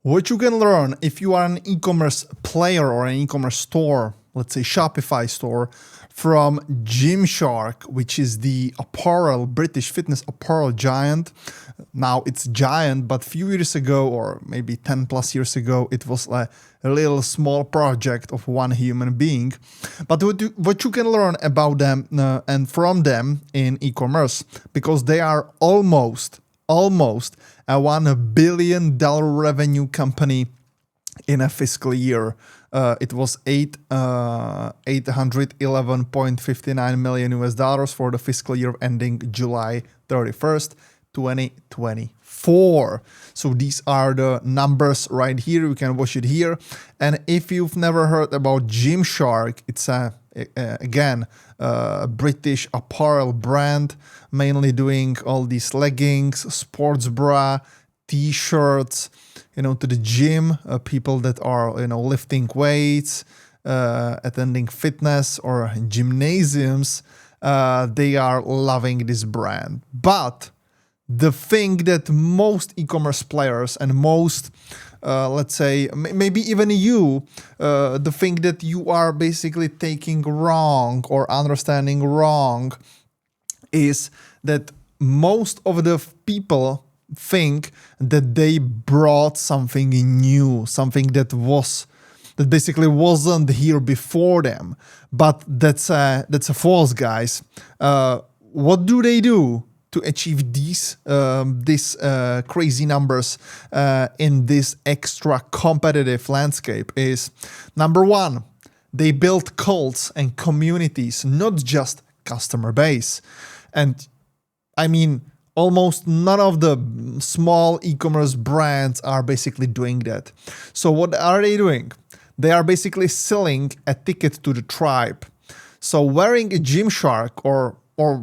What you can learn if you are an e-commerce player or an e-commerce store, let's say Shopify store, from Gymshark, which is the apparel, British fitness apparel giant. Now it's giant, but a few years ago, or maybe 10 plus years ago, it was a little small project of one human being. But what you can learn about them and from them in e-commerce, because they are almost a $1 billion revenue company in a fiscal year. It was 811.59 million US dollars for the fiscal year ending July 31st, 2024. So these are the numbers right here. You can watch it here. And if you've never heard about Gymshark, it's again a British apparel brand, mainly doing all these leggings, sports bra, t-shirts, to the gym, people that are, lifting weights, attending fitness or gymnasiums, they are loving this brand. But the thing that most e-commerce players and most, let's say, maybe even you, the thing that you are basically taking wrong or understanding wrong is that most of the people think that they brought something new, something that basically wasn't here before them. But that's a false, guys. What do they do to achieve these crazy numbers in this extra competitive landscape? Is number one, they build cults and communities, not just customer base. And I mean, almost none of the small e-commerce brands are basically doing that. So what are they doing? They are basically selling a ticket to the tribe. So wearing a Gymshark or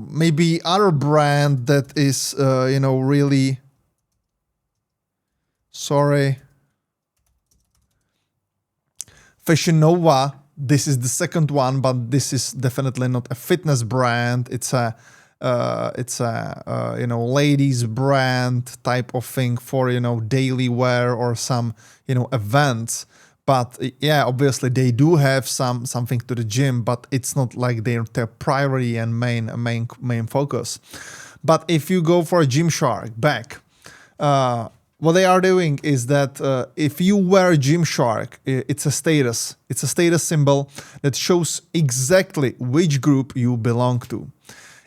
maybe other brand that is, really... Sorry. Fischer, this is the second one, but this is definitely not a fitness brand. It's a ladies brand type of thing for, daily wear or some, events. But yeah, obviously they do have something to the gym, but it's not like their priority and main focus. But if you go for a Gymshark back, what they are doing is that if you wear Gymshark, it's a status symbol that shows exactly which group you belong to.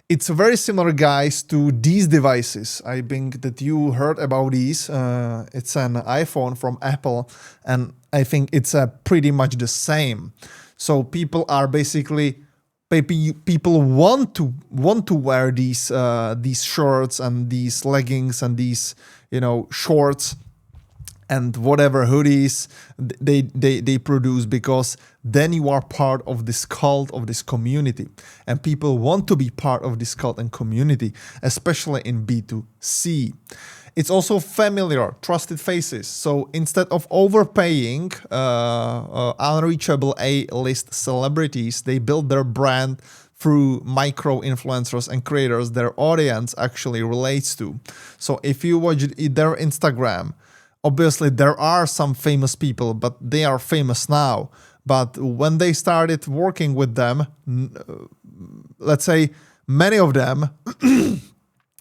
It's very similar, guys, to these devices. I think that you heard about these. It's an iPhone from Apple, and I think it's pretty much the same. So people are basically people want to wear these shirts and these leggings and these shorts and whatever hoodies they produce, because then you are part of this cult, of this community. And people want to be part of this cult and community, especially in B2C. It's also familiar, trusted faces. So instead of overpaying unreachable A-list celebrities, they build their brand through micro-influencers and creators their audience actually relates to. So if you watch their Instagram, obviously, there are some famous people, but they are famous now. But when they started working with them, let's say many of them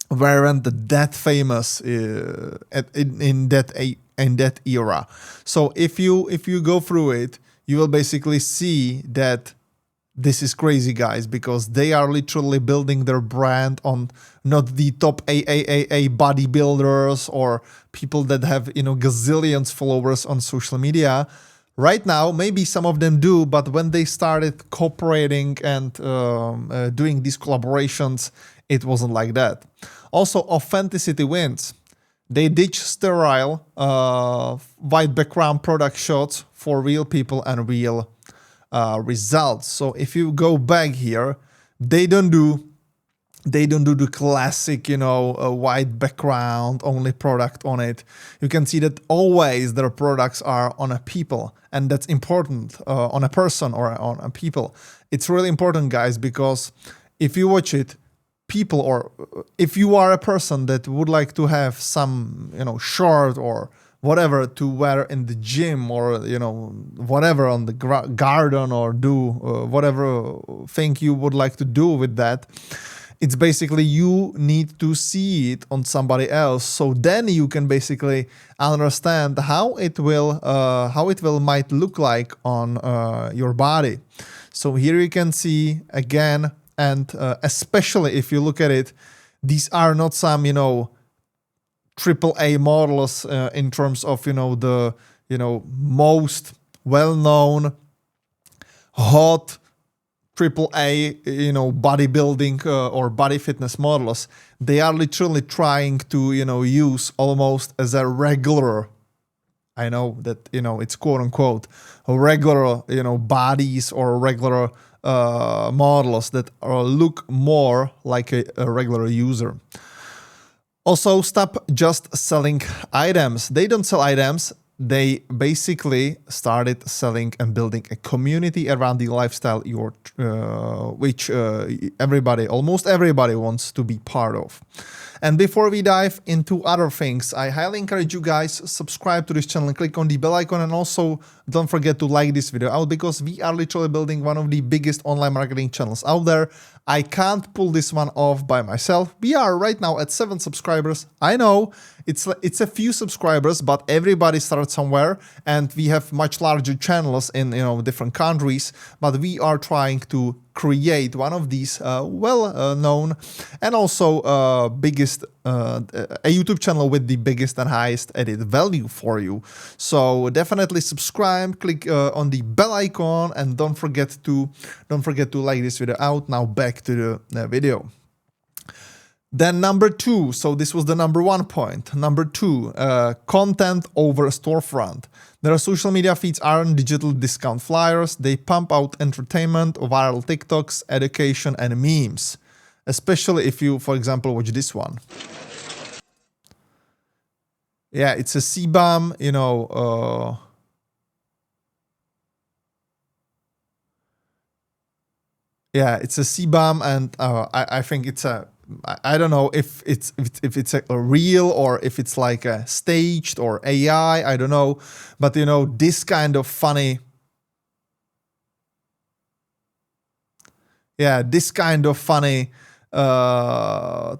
weren't that famous in that era. So if you go through it, you will basically see that this is crazy, guys, because they are literally building their brand on not the top AAA bodybuilders or people that have, gazillions followers on social media. Right now, maybe some of them do, but when they started cooperating and doing these collaborations, it wasn't like that. Also, authenticity wins. They ditch sterile, white background product shots for real people and real results. So if you go back here, they don't do the classic, white background, only product on it. You can see that always their products are on a people, and that's important, on a person or on a people. It's really important, guys, because if you watch it, if you are a person that would like to have some, short or whatever to wear in the gym, or whatever on the garden, or do whatever thing you would like to do with that. It's basically you need to see it on somebody else, so then you can basically understand how it will might look like on your body. So here you can see again, and especially if you look at it, these are not some AAA models in terms of the most well-known hot AAA bodybuilding or body fitness models. They are literally trying to use almost as a regular, I know that it's quote unquote regular bodies or regular models that look more like a regular user. Also, stop just selling items. They don't sell items. They basically started selling and building a community around the lifestyle which almost everybody wants to be part of. And before we dive into other things, I highly encourage you guys subscribe to this channel and click on the bell icon, and also don't forget to like this video out, because we are literally building one of the biggest online marketing channels out there. I can't pull this one off by myself. We are right now at 7 subscribers. I know it's a few subscribers, but everybody starts somewhere, and we have much larger channels in different countries, but we are trying to create one of these well-known and also biggest a YouTube channel with the biggest and highest added value for you. So definitely subscribe, click on the bell icon, and don't forget to like this video out. Now back to the video. Then number 2, so this was the number 1 point. Number 2, content over storefront. Their social media feeds aren't digital discount flyers. They pump out entertainment, viral TikToks, education, and memes. Especially if you, for example, watch this one. Yeah, it's a CBAM, yeah, it's a CBAM, and I think it's a, I don't know if it's a real or if it's like a staged or AI, I don't know, but this kind of funny,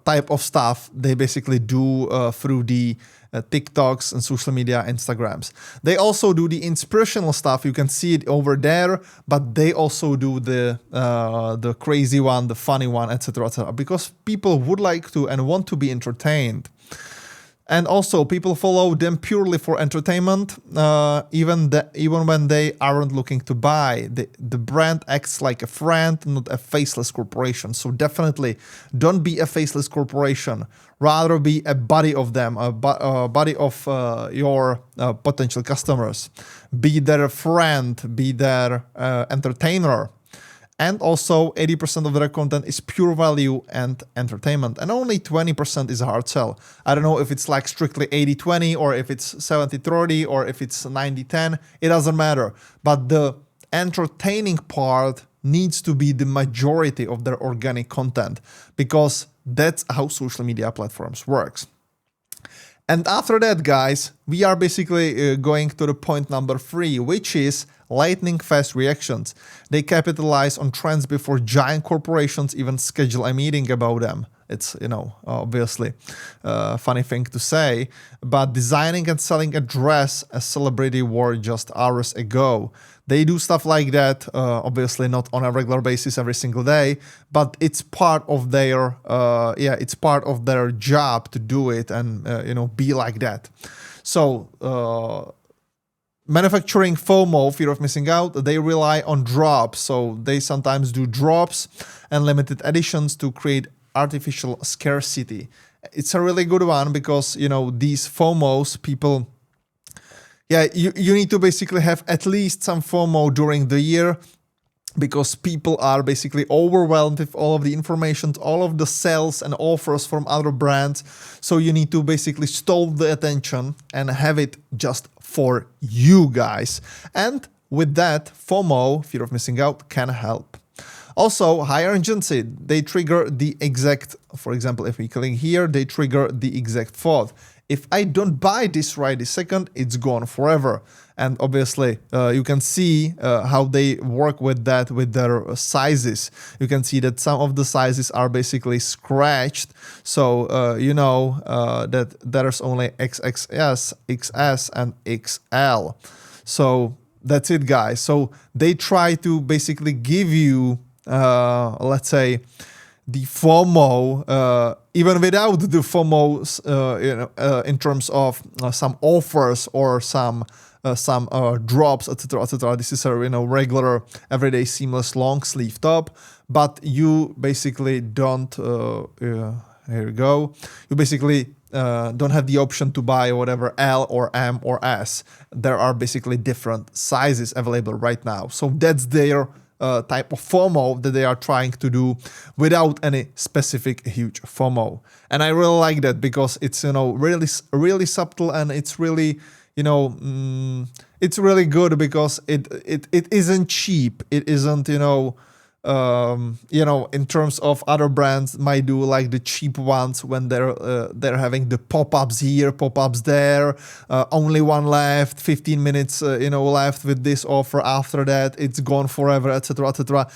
type of stuff they basically do through the TikToks and social media Instagrams. They also do the inspirational stuff. You can see it over there, but they also do the crazy one, the funny one, etc., because people would like to and want to be entertained. And also, people follow them purely for entertainment, even when they aren't looking to buy. The brand acts like a friend, not a faceless corporation. So definitely don't be a faceless corporation. Rather be a buddy of them, a buddy of your potential customers. Be their friend, be their entertainer. And also 80% of their content is pure value and entertainment, and only 20% is a hard sell. I don't know if it's like strictly 80-20 or if it's 70-30 or if it's 90-10, it doesn't matter. But the entertaining part needs to be the majority of their organic content, because that's how social media platforms works. And after that, guys, we are basically going to the point number 3, which is lightning fast reactions. They capitalize on trends before giant corporations even schedule a meeting about them. It's, obviously a funny thing to say, but designing and selling a dress a celebrity wore just hours ago. They do stuff like that, obviously not on a regular basis every single day, but it's part of their, it's part of their job to do it and, be like that. So, manufacturing FOMO, fear of missing out, they rely on drops. So they sometimes do drops and limited editions to create artificial scarcity. It's a really good one because, these FOMOs, people, you need to basically have at least some FOMO during the year, because people are basically overwhelmed with all of the information, all of the sales and offers from other brands. So you need to basically stall the attention and have it just for you guys. And with that, FOMO, fear of missing out, can help. Also, high urgency, they trigger the exact, for example, if we click here, they trigger the exact thought. If I don't buy this right this second, it's gone forever. And obviously, you can see how they work with that with their sizes. You can see that some of the sizes are basically scratched. So you know that there's only XXS, XS, and XL. So that's it, guys. So they try to basically give you, let's say, the FOMO, even without the FOMO, in terms of some offers or some drops, etc., etc. This is a regular, everyday, seamless long sleeve top, but you basically don't. Here you go. You basically don't have the option to buy whatever L or M or S. There are basically different sizes available right now. So that's their type of FOMO that they are trying to do without any specific huge FOMO. And I really like that because it's, really subtle, and it's really, it's really good because it isn't cheap. It isn't, in terms of other brands might do like the cheap ones when they're having the pop-ups here, pop-ups there, only one left, 15 minutes, left with this offer. After that, it's gone forever, etc., etc.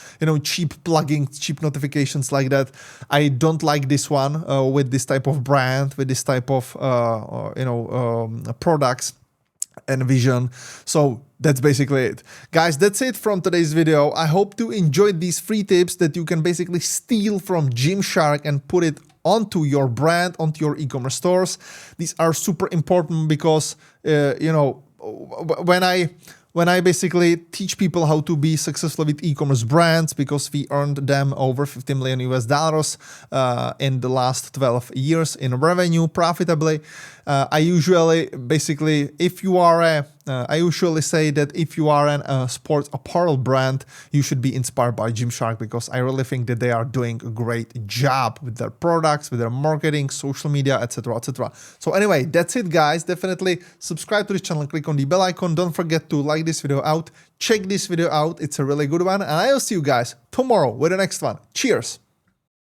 Cheap plugging, cheap notifications like that. I don't like this one with this type of brand, with this type of, products and vision. So that's basically it. Guys, that's it from today's video. I hope you enjoyed these free tips that you can basically steal from Gymshark and put it onto your brand, onto your e-commerce stores. These are super important because, when I basically teach people how to be successful with e-commerce brands, because we earned them over $50 million in the last 12 years in revenue profitably. I usually say that if you are a sports apparel brand, you should be inspired by Gymshark, because I really think that they are doing a great job with their products, with their marketing, social media, etc., etc. So anyway, that's it, guys. Definitely subscribe to this channel, click on the bell icon. Don't forget to like this video out, check this video out. It's a really good one, and I'll see you guys tomorrow with the next one. Cheers.